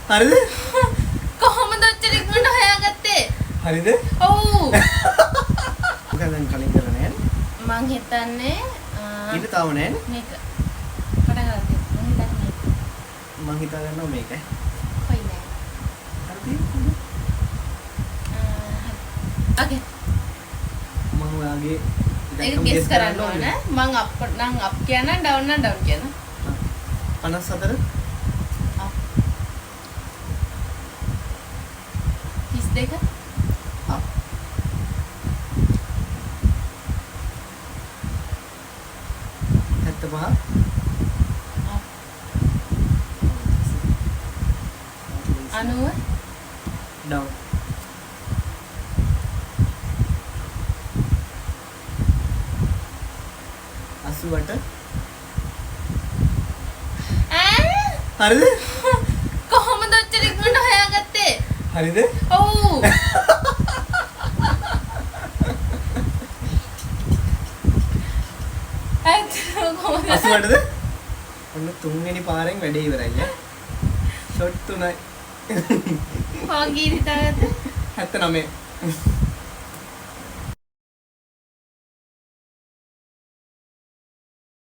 හරිද? කොහොමද ඔච්චර ඉක්මනට හොයාගත්තේ? හරිද? ඔව්. මොකද දැන් කලින් කරලා නැහැ නේ? මං හිතන්නේ ඊට තාම නැහැ නේ? මේක. පටන් ගන්න. මං හිතන්නේ මං හිතා ගන්නවා මේක. කොයි නෑ. හරිද? ඕකේ. මම ඔයාගේ ඒක ගෙස් කරන්න ඕන. මං අප් නම් අප් කියන ඩවුන් නම් ඩවුන් කියන. 54 32 අප් 75 90 ඩවුන් 88 හරිද? කොහොමද ඔච්චර ඉක්මනට හොයාගත්තේ? හරිද? ඔව්. කොහොමද? 88ද? ඔන්න තුන්වෙනි පාරෙන් වැඩේ ඉවරයි ඈ. ෂොට් 3යි. පාගීරි තාගත්තේ? 79